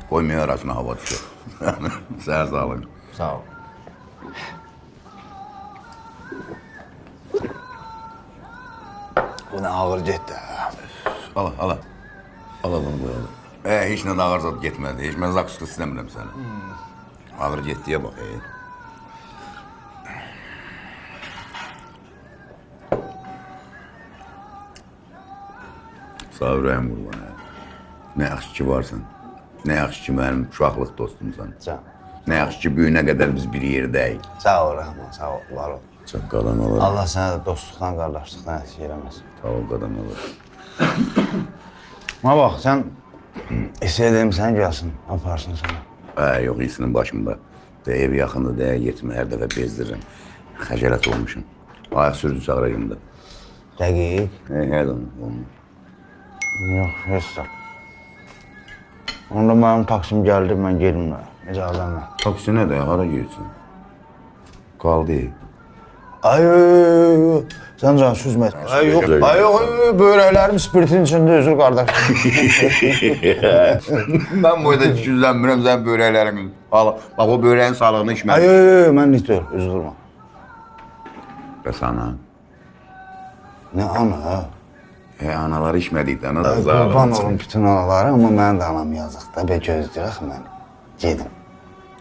Koymaya arasına hava düşüyor. Sağ sağlık. Sağ ol. Bu ne ağır getdi. Al. Al bunu koyalım. Hiç ne ağır zat getmədi. Hiç mən zaküskü istəmirəm səni. Ağır getdiyə bax. Sağ ürəyim qurban. Nə yaxşı ki varsan. Nə yaxşı ki mənim uşaqlıq dostumsan. Sağ ol. Nə yaxşı ki büyünə qədər biz bir yerdəyik. Sağ ol Rəhman, sağ ol, var ol. Çox qadan olur. Allah sənə də dostluqdan, qardaşlıqdan əsir eləməsin. Sağ ol qadan olur. Ama bax, sən istəyirəm sən gəlsin, aparsın sənə. Yox, iyisinin başımda. De ev yaxındır, deyə getmə, hər dəfə bezdirirəm. Xəcələt olmuşum. Ayaq sürücü çağıracağım da. Dəqiq. Hələ onu. Yox, heç də. Onda mənim taksim gəldi, mən gelmirəm. İcazənlə. Taksi nədir, hara girsin? Qaldı. Ay, sən can süzmə. Ay, yox, börəklərim spiritin içində üzür qardaş. Mən boyda güzlənmirəm sən börəklərini. Bax, o börəyin sağlığını içməm. Ay, mən nitör, üzr durma. Bəs ana? Nə ana? Analar içmədikdə, ana da Qurban sağlığını olun bütün anaları, amma mənim də anam yazıqda. Bə gözləyək mən. Gedim.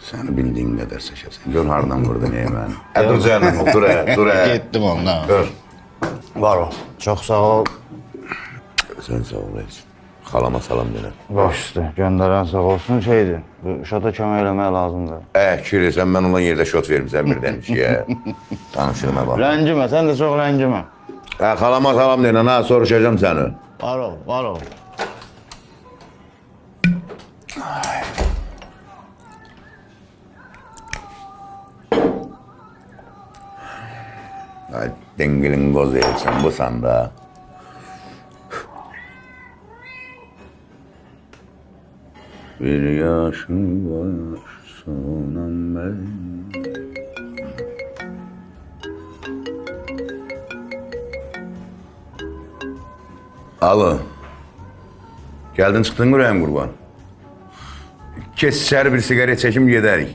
Səni bildiyin qədər seçəsən. Gör hardan vurdun məni. Dur canım, dur. Getdim ondan. Gör. Var ol. Çox sağ ol. Sən sağ ol, reis. Xalama salam denəm. Baş üstə, göndərən sağ olsun şeydir. Bu şata kömək eləmək lazımdır. Kiri, sən mən olan yerdə şot vermişsən birdən işiyə. Tanışırma bax. Ləngimə, sən də çox ləngimə. Xalama salam denəm, soruşacağım səni. Var ol, var ol. Dengilin qoz elsən bu sanda. Bir yaşım var, sonam ben. Alo. Geldin çıktın ürəyim qurban. Kes içəri bir sigaret çəkim gedərik.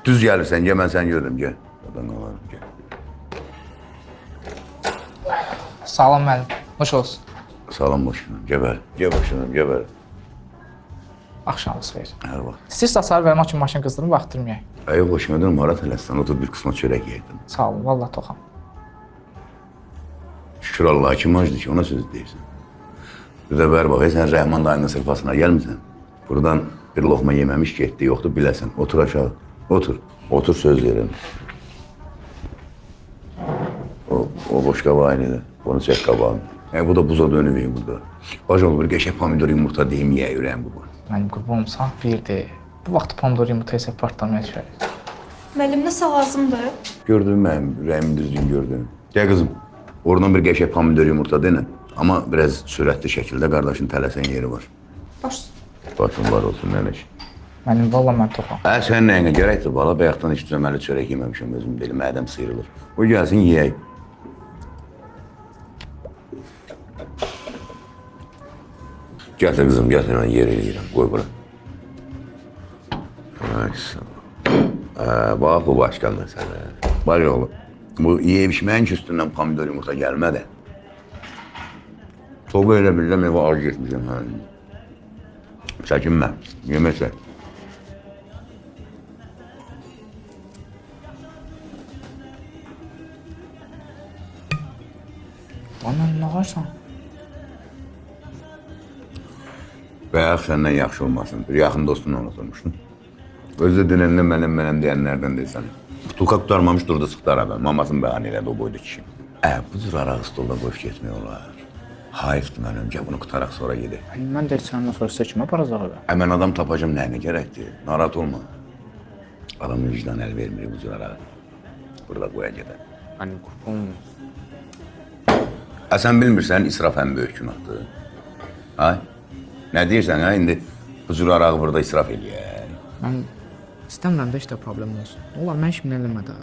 Düz gəlirsən, gəl mən səni görürüm, gəl. Oradan alarım, gəl. Salam müəllim, hoş olsun. Salam başkanım, gəbər. Gəl başkanım, gəbər. Axşamınız xeyir. Hər vaxt. İstəyirsiz hasar vermək üçün maşın qızdırıb vaxtdırmayaq. Yox, başıma dönüm, hara tələssən, otur bir qısma çörək yeydim. Sağ olun, valla toxam. Şükür Allah'a kim acıdı ki, ona söz deyirsən. Bir də bər bax, sən Rəhman dayının sırfasına gəlmirsən. Buradan bir loxma yeməmiş getdi, yoxdur, biləsən. Otur aşağı, otur. Otur, söz verin. O boş qabağı aynıdır, onu çək qabağını. Bu da buza dönüveyim burada. Baş ol, bir qəşək pomidor yumurta deyim, yeyə ürəyim bu. Mənim qurbanım saat 1-dir. Bu vaxt pomidor yumurta isə partlamaya düşərik. Müəllim, nəsə lazımdır? Gördün mənim ürəyimin düzgün gördün. Gəl qızım, oradan bir qəşək pomidor yumurta denən. Amma biraz sürətli şəkildə qardaşın tələsən yeri var. Baş. Başın var olsun, nənəş. Mənim valla mən toxam. Sən nəyinə gərəkdir, bala? Bayaqdan heç düzəməli çörək yeməmişəm, özüm dedim, mədəm sıyrılır. O gəlsin, yeyək. Gəl də qızım, gəl, mən yer eləyirəm, qoy bura. Bax, bu başqa məsələ. Baş oğlu, bu yeyib-içməyin ki, üstündən pomidor yumurta gəlmədi. Topu elə bilirəm, evə ağır getmişəm. Çəkinmə, yemək çək. Bana nə ağarsan? Bayaq səndən yaxşı olmasın, bir yaxın dostunla oturmuşdun. Özü də dünəndə mənəm deyənlərdən deyilsən. Butulka qutarmamış durdu sıxdı arada, mamasını bəhanə elədi o boyda kişi. Bu cür araq stolda qoş getmək olar. Hayıfdır mən öncə, bunu qutaraq sonra gedək. Mən də heç səndən sonra sizə kimə aparacaq öyle? Mən adam tapacam nəyinə gərəkdir, narahat olma. Adamın vicdan əl vermir bu cür arağı. Burada qoya gedər. Mənim qurbanım. Sən bilmirsən, israf ən böyük günahdır. Nə deyirsən, indi bu cür arağı burada israf eləyək. Mən istəmirəm də işte problem olsun. Ola, mən şimdi eləmə də.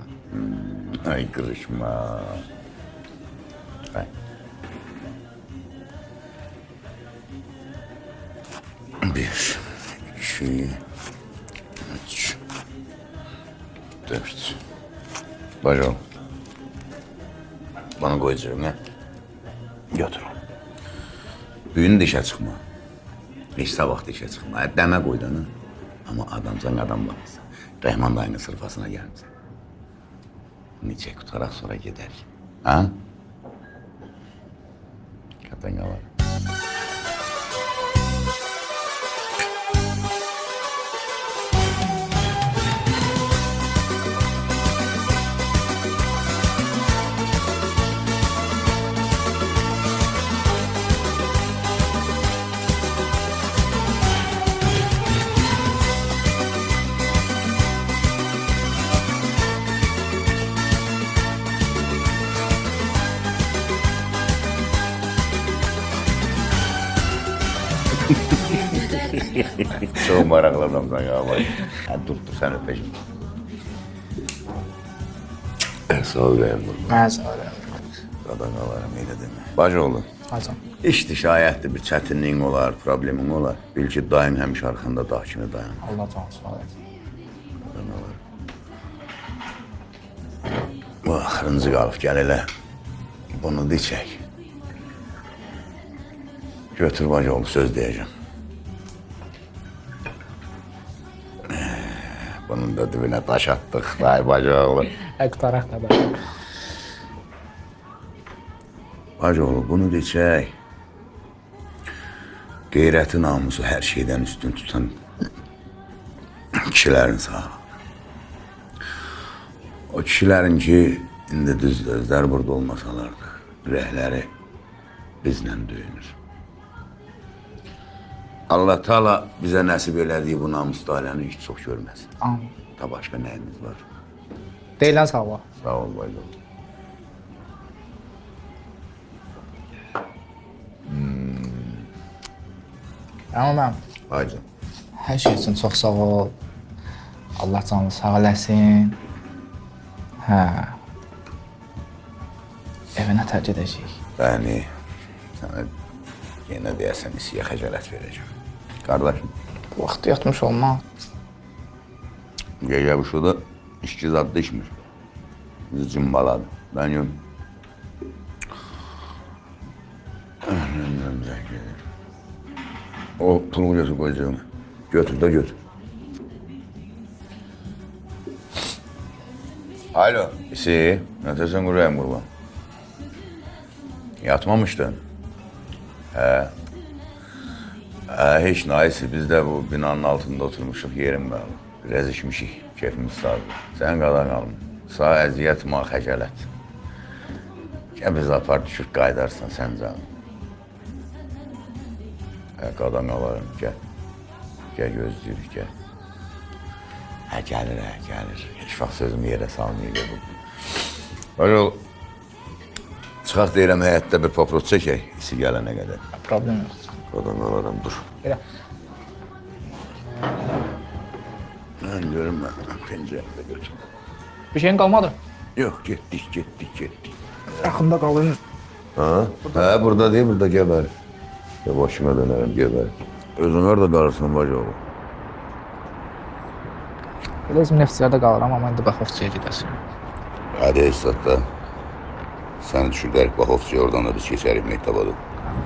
Ay, qırışma. Bir, iki, 2, 3, 4. Bacım. Bana koyacağım ne? Götür. Düğün dişe çıkma. Hiç sabah dişe çıkma. Deme koyduğunu. Ama adamsan adam bakmasın. Rehman dayının sırfasına gelmesin. Niçe tutarak sonra gider. Ha? Kaptan var. Çok meraklı adamsan ya. Dur sen öpeceğim. Sağ ol benim bunu. Mən sağ olun. Qadağalarım elə demə. Bacıoğlu, Hacım. işdi şayətdir bir çətinliyin olar, problemin olar. Bil ki, daim həmişə arxanda dağ kimi dayanır. Allah canı sağ olsun. Bu axırıncı qalıb gəl elə. Bunu diçək. Götür bacıoğlu, söz deyəcəm. Bunun da dibinə daş attıq, day bacıoğlu. Qutaraq da da. Bacıoğlu, bunu diçək. Qeyrəti namusu hər şeydən üstün tutan kişilərin sağlığı. O kişilərin ki, indi düz özlər burada olmasalardı, ürəkləri bizlə döyünür. Allah Teala bizə nəsib elədiyi bu namuslu ailəni heç çox görməsin. Amin. Da başqa nəyimiz var? Deyilən sağ ol. Sağ ol, bacıoğlu. Amma mən Bacım. hər şey üçün çox sağ ol. Allah canını sağ eləsin. Hə. Evinə tərk edəcəyik. Bəni sənə yenə deyəsən isiyə xəcalət verəcəm. Qardaşım, Bu vaxt yatmış olmaq. gecə bu şurada işki zadda içmir. Bizi cımbaladı. Ben yok. O pulu götür koyacağım. Götür de götür. Alo, isi, ötesen kurayım kurban. Yatmamıştın. Hiç neyse, biz de bu binanın altında oturmuşuk, yerim ben. Biraz içmişik, keyfimiz sağdı. Sen kadar kalma. Sağ əziyyət, ma xəcələt. Gəl biz apar düşür, qaydarsan sən canım. Qadan qalarım, gəl. Gəl gözləyirik, gəl. Gəlir, gəlir. Heç vaxt sözümü yerə salmayacaq bu. Böyle ol. Çıxaq deyirəm, həyətdə bir paprot çəkək, isi gələnə qədər. Problem yoxdur. Qadan qalarım, dur. Elə. Mən görüm, mən pencərəmdə götür. Bir şeyin qalmadı. Yok, getdik. Yaxında qalın. Ha, burada değil, burada geber. Ya başıma dönerim, geber. Özün orada kalırsın bacıoğlu. Elə özüm nefslərdə qalıram, amma indi Baxovçuya gedəsin. Hadi Esat da. Səni düşürlərik Baxovçuya, oradan da biz keçərik Mehtaba da.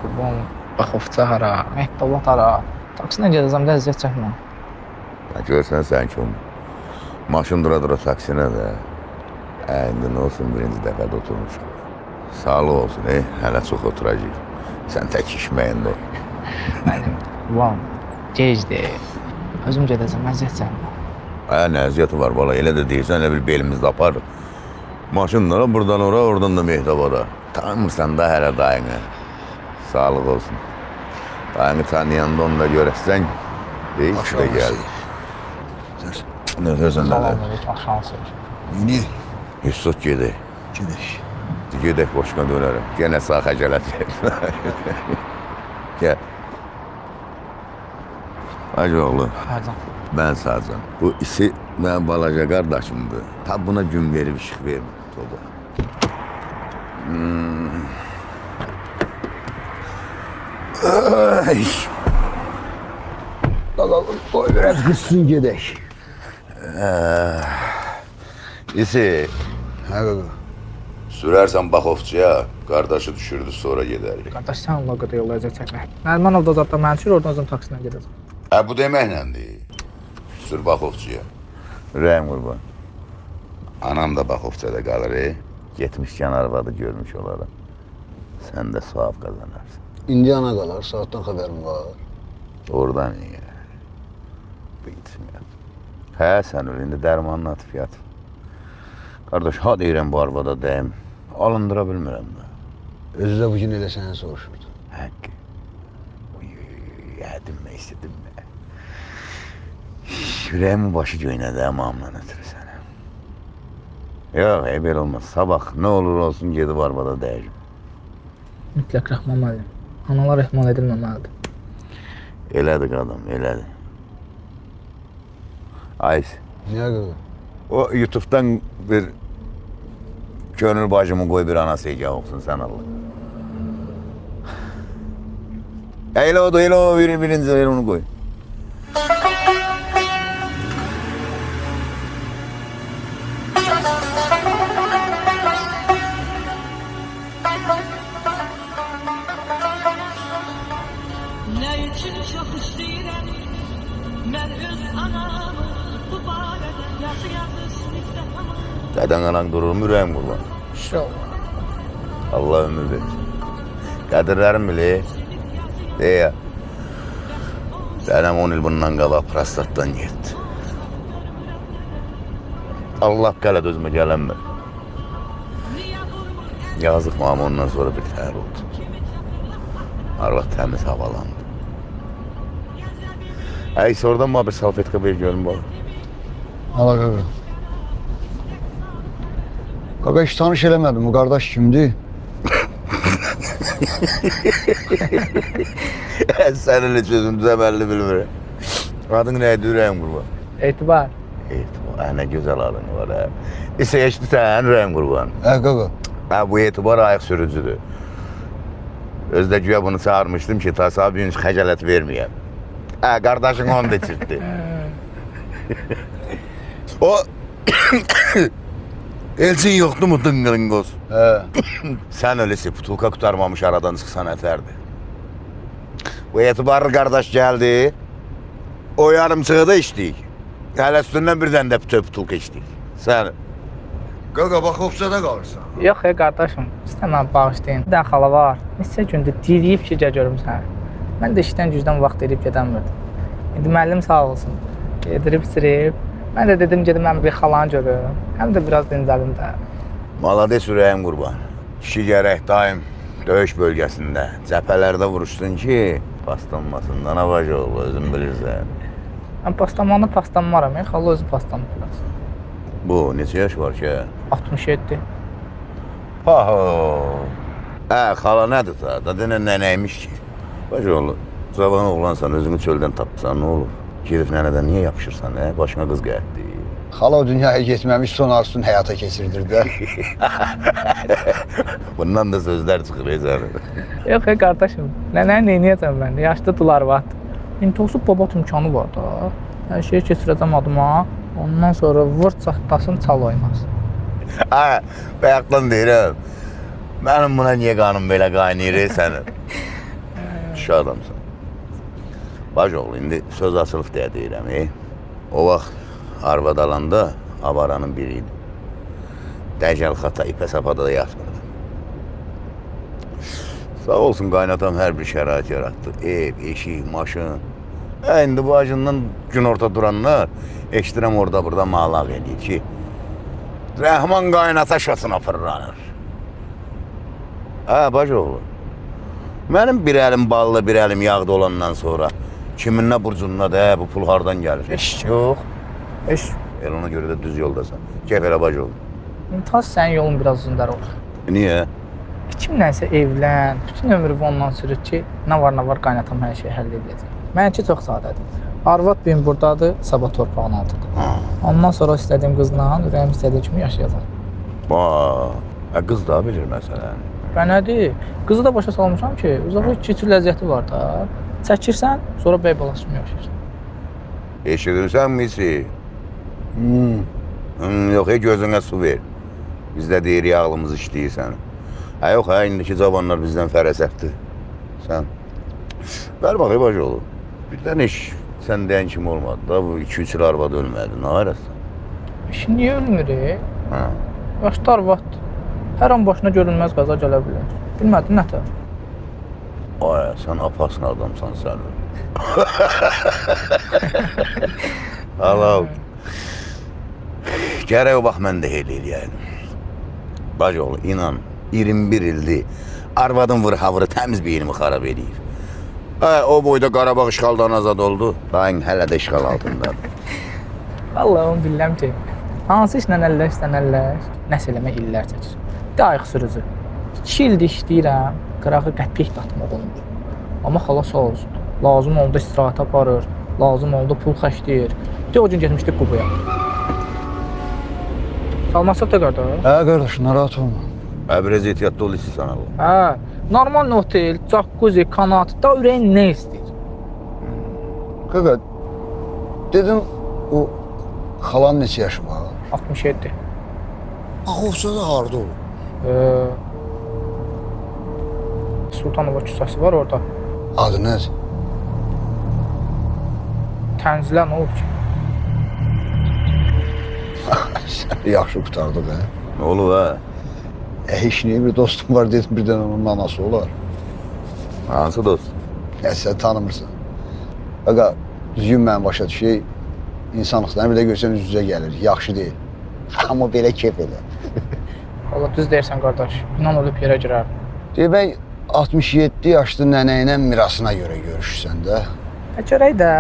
Qurban, Baxovça hara, Mehtaba hara. Taksinə gedəcəm, də əziyyət çəkmə. Görsən sən ki onu. Maşın dura taksinə də. İndi nə olsun, birinci dəfədə oturmuşam. Sağlıq olsun, hələ çox oturacaq. Sən tək işməyində. Qurban, gecdir. Özüm gedəcəm, əziyyət çəkmə. Nə əziyyəti var, bala, elə də deyirsən, elə bil belimizdə aparır. Maşınlara buradan ora, oradan da Mehtabada. Tanımırsan da hələ dayını. Sağlıq olsun. Dayını tanıyanda onu da görəsən, deyik də gəl. Ne dersen ne der? Salam, axşamsız. Yeni Yusuf gedək. gedək. Gedək boşuna dönərəm. Gene sağ xəcələt verir. Gel. Hacıoğlu, Hacım. ben sağcan. Bu isi ben balaca kardeşimdi. Ta buna gün verip ışık vermedi. Toda. Ay. Qoy biraz qızsın gedək. İsi, Hə qaqa. sürərsən Baxovçuya, qardaşı düşürdü, sonra gedərik. Qardaş, sən Allah qədər yollayacaq çəkmək. Nərmanov da zadda məni düşür, oradan özüm taksilə gedəcəm. Bu deməklədir. Sür Baxovçuya. Rəhim qurban. Anam da Baxovçada qalır, Getmişkən arvadı görmüş olaraq. Sən də savab qazanarsan. İndi ana qalar, saatdan xəbərim var. Oradan iyi. Bitməyət. Hə, sən öyle, indi dərmanını atıb yat. Qardaş, ha deyirəm bu arvada dəyim. Alındıra bilmirəm də. Özü də bugün elə səni soruşurdu. Həqqi. Yədinmə, istədinmə. Ürəyimin başı göynədi, əmamdan ötürü sənə. Yox, belə olmaz. Sabah nə olur olsun gedib arvada dəyəcəm. Mütləq rəhman müəllim. Analar ehmal edilməməlidir. Elədir qadam, elədir. Aysi, Niyə qaqa? o YouTube'dan bir gönül bacımı qoy bir anası hikayə oxusun sən Allah. Elə o da, elə o birinci, elə onu qoy. Ne için çok istəyirəm mən öz anamı bu barədə yazı sinifləmə. Dədən anan durur, ürəyim qurban. İnşallah. Allah ömür verir. Qədirlərim bilir. Deyə. Dədəm 10 il bundan qabaq prostatdan getdi. Allah qələ özümə gələnmir. Yazıq mamı ondan sonra bir təhər oldu. Arvad təmiz havalandı. Oradan bana bir salfetka ver görün bana. Ala qaqa. Qaqa heç tanış eləmədim, bu qardaş kimdir? Sənin heç özüm düzəməlli bilmirəm. Adın neydi ürəyim qurban? Etibar. Etibar, nə gözəl adın var hə. İsə eşitsən ürəyim qurban. Hə qaqa. Bu etibar ayıq sürücüdür. Özdə güya bunu çağırmışdım ki, tasavvü gün xəcalət verməyəm. Qardaşın onu da çirtdi. O Elçin yoxdu mu dıngılıngoz? Hə. Sən öylesi putulka qutarmamış aradan çıxsan ətərdi. Bu etibarlı qardaş gəldi. O yarımçığı içdik. Hələ üstündən birdən də putulka içdik. Sən Qaqa Baxovçada qalırsan. Yox, qardaşım, istəməm bağışlayın. Bir dənə xala var. Neçə gündür diriyib ki, görüm səni. Mən də işdən gücdən vaxt edib gedəmirdim. İndi müəllim sağ olsun. Yedirib, sirib. Mən də dedim, gedim mən bir xalanı görüm. Həm də biraz dincəlim də. Malades ürəyim qurban. Kişi gərək daim döyüş bölgəsində, cəbhələrdə vuruşsun ki, paslanmasın. Dana bacı ol, özün bilirsən. Mən paslanmaram, xala özü paslanır biraz. Bu, neçə yaş var ki? 67. Xala nədir da? Da denən nənəymiş ki. Bacı oğlu, cavan oğlansan, özünü çöldən tapsan, nə olur? Gedib nənədən niyə yapışırsan, başına qız qəyətdi. Xala o dünyaya getməmiş, son arzusunu həyata keçirdir də. Bundan da sözlər çıxır, sənin. Yox, qardaşım, nənəni neynəyəcəm mən də? Yaşlıdırlar vaxt. İndi olsun babat imkanı var da. Hər şeyi keçirəcəm adıma. Ondan sonra vur çatlasın, çal oynasın. Bayaqdan deyirəm. Mənim buna niyə qanım belə qaynayır sənin? Düşü adamsan. Bacı oğlu, indi söz açılıb deyə deyirəm. O vaxt arvad alanda avaranın biriydi. Dəcəl xata, ipə sapada da yatmırdı. Sağ olsun qaynatam hər bir şərait yaratdı. Ev, eşik, maşın. İndi bu acından gün orta duranlar eşdirəm orada burada malaq edir ki, Rəhman qaynata şatına fırlanır. Bacı oğlu, mənim bir əlim ballı, bir əlim yağda olandan sonra kiminlə burcununa da bu pul hardan gəlir? Eş yox. Eş. Ona görə də düz yoldasan. Keyf elə bacı oğlu. İntihas sənin yolun biraz uzundar olur. Niyə? Kimlənsə evlən, bütün ömrü ondan sürür ki, nə var qaynatam hər şeyi həll edəcək. Mənimki çox sadədir. Arvad benim buradadır, sabah torpağın altıdır. Ondan sonra istədiyim qızla, ürəyim istədiyi kimi yaşayacaq. Qız da bilir məsələni. Və nədir? Qızı da başa salmışam ki, uzağa keçir ləzzəti var da. Çəkirsən, sonra bəy balası kimi yaşayırsan. Eşidirsən misi? Yox, gözünə su ver. Biz də deyirik, ağlımız işləyir səni. Yox, indiki cavanlar bizdən fərəsətdir. Sən... Ver bax, bacı olur. Birdən iş sən deyən kimi olmadı da, bu 2-3 il arvad ölmədi, nə ayrəsən? Şimdi niyə ölmür? Hə. Yaşlı arvaddır. Hər an başına görünməz qaza gələ bilər. Bilmədin nətər? Ay, sən apasın adamsan sən. Allah. Gərək o vaxt mən də elə eləyəydim. Bacı oğlu, inan, 21 ildir arvadın vır-havırı təmiz beynimi xarab eləyib. O boyda Qarabağ işğaldan azad oldu. Dayın hələ də işğal altındadır. Vallahi onu bilirəm ki, hansı işlə əlləşsən əlləş, nəsə eləmək illər çəkir. De ayıq sürücü. 2 ildir işləyirəm, qırağı qəpik datmaq olmur. Amma xala sağ olsun. Lazım oldu istirahət aparır, lazım oldu pul xərcləyir. De o gün getmişdik Qubaya. Salmasaq da qardaş. Qardaş, narahat olma. Biraz ehtiyatlı ol istəyirsən Allah. Normal otel, jacuzzi, kanat, da ürəyin nə istəyir? Qaqa, dedim o xalan neçə yaşı var? 67. Olsa da harda olur? Sultanova küçəsi var orada. Adı nədir? Tənzilə nə olub ki? Səni yaxşı qurtardıq, hə? Nə olub, hə? Heç niyə bir dostum var dedim, birdən onun anası olar. Hansı dost? Sən tanımırsan. Qaqa, düzgün mən başa düşək, insanlıqdan bir də görsən üz-üzə gəlir, yaxşı deyil. Amma belə keyf elə. Valla düz deyirsən qardaş, inan ölüb yerə girər. Demək, 67 yaşlı nənə ilə mirasına görə görüşsən də. Görək də,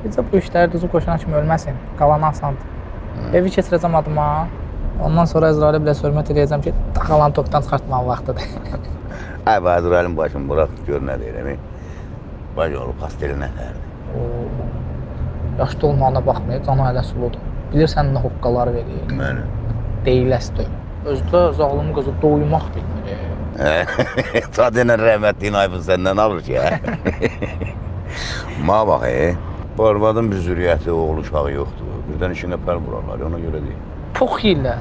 bizə bu işləri düzü qoşan kimi ölməsin, qalan asandır. Evi keçirəcəm adıma, ondan sonra Əzrail'e bilə hörmət edəcəm ki, qalan tokdan çıxartmaq vaxtıdır. Ay, Əzrail'in başını bırak, gör nə deyirəm. Bacı oğlu, pasteli nətərdir? Yaşlı olmağına baxmayıb, canı hələ suludur. Bilirsən nə hoqqalar verir. Mənim. Deyiləsdir. Özdə zalım qızı doymaq bilmir. Ta denən rəhmətliyin ayfın səndən alır ki, hə? Ma bax, bu arvadın bir zürriyyəti, oğlu uşağı yoxdur. Birdən işinə pəl vurarlar, ona görə deyil. Pox yiyirlər.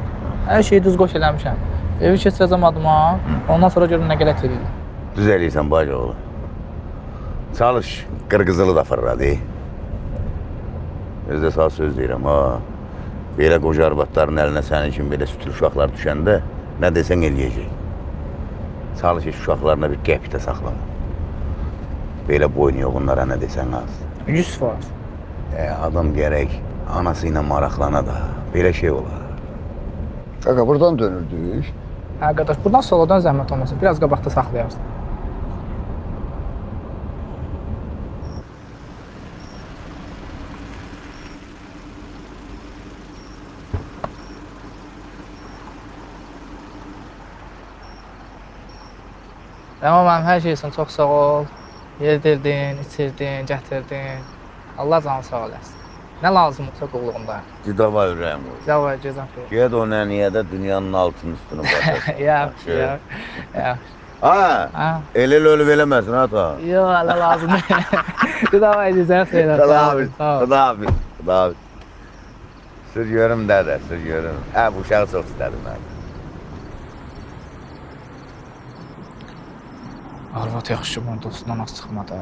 Hər şeyi düz qoş eləmişəm. Evi keçirəcəm adıma, ondan sonra görün nə qələt edirlər. Düz eləyirsən, bacı oğlu. Çalış, qırqızılı da fırladı. Özdə sağ söz deyirəm, ha. Belə qoca arvadların əlinə sənin kimi belə sütül uşaqlar düşəndə nə desən eləyəcək. Çalış iş uşaqlarına bir qəpikdə saxlama. Belə boynu yox, onlara nə desən az. 100%. Adam gərək anası ilə maraqlana da, belə şey olar. Qaqa, buradan dönürdük. Hə qardaş, buradan soladan zəhmət olmasın, biraz qabaqda saxlayarsan. Amma mənim hər şey üçün çox sağ ol. Yedirdin, içirdin, gətirdin. Allah canı sağ olasın. Nə lazımdırsa qulluğundayım. Cidava ürəyim qoy. Cavab cəzam xeyir. Ged o nəniyədə dünyanın altının üstünü basar. Yaxşı. Ha, el ölüb eləməsin, ha ta. Yox, hələ lazımdır. Cavab cəzam xeyir. Xuda hafiz. Sür görüm dədə, sür görüm. Bu uşağı çox istədim mən. Arvad yaxşı bunun dostundan az çıxmadı.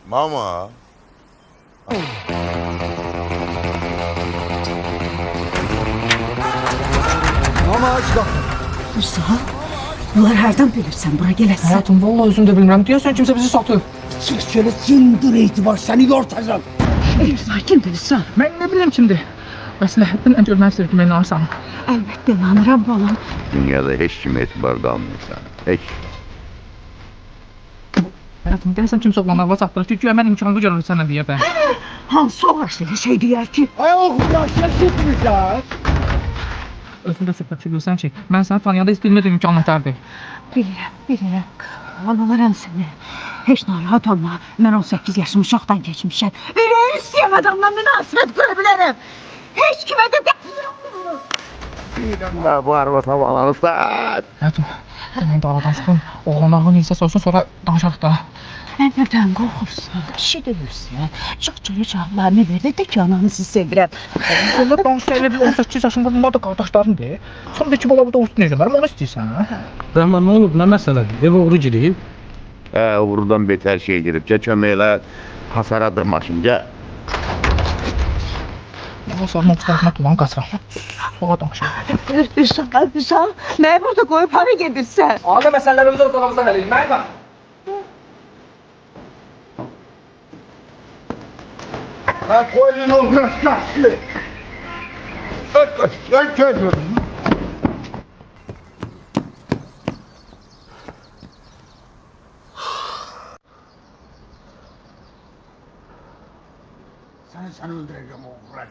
Mama. Mama, aç qapı. Musa, bunlar hərdən bilirsən bura gələsən? Həyatım, vallahi özüm də bilmirəm. Deyəsən kimsə bizi satıb. Çıx şöyle cindir etibar səni yortacam. Sakin bilirsən. Mən nə biləm kimdir? Məsləhətdən ən görmək istəyir ki, məni alsan. Əlbəttə inanıram balam. Dünyada heç kimə etibar qalmıyor sana. Heç. Həyatım, deyəsən kimsə oğlanlar var çatdırır ki, güya mən imkanı görürüm sənə deyə bə. Hansı oğaşlı şey deyər ki? Ay oğlum, yaşa çıkmışlar. Özündə səfət görsən ki, mən səni tanıyanda heç bilmədim imkan nətərdir. Bilirəm. Analarım səni. Heç narahat olma. Mən 18 yaşım uşaqdan keçmişəm. Ürəyi istəyən adamla münasibət qura bilərəm. Hiç kime de Bu arvata bağlanırsan. Demək dağlardan çıxın, oğlanlarla neysə sorsun, sonra danışarıq da. Nədən qorxursan? Kişi deyirsən. Çıx çağlarını ver də ki, ananızı sevirəm. Sonra danışsa elə bir 18 yaşında bunlar da qardaşlarımdır. Sonra da ki, baba burada olsun necə, onu istəyirsən, hə? Rəhman, nə olub, nə məsələdir? Ev oğru girib. Uğurdan betər şey girib. Köməklə hasara dırmaşınca. Sonra mutfağına tulan qaçıram. Sonra danışarıq. Hüsam, nəyə burada qoyub hara gedirsən? Adə məsələlərimizi ortalamızdan eləyin, mənə bax. Koyun olmaz. Gel. Səni öldürəcəm oğlan.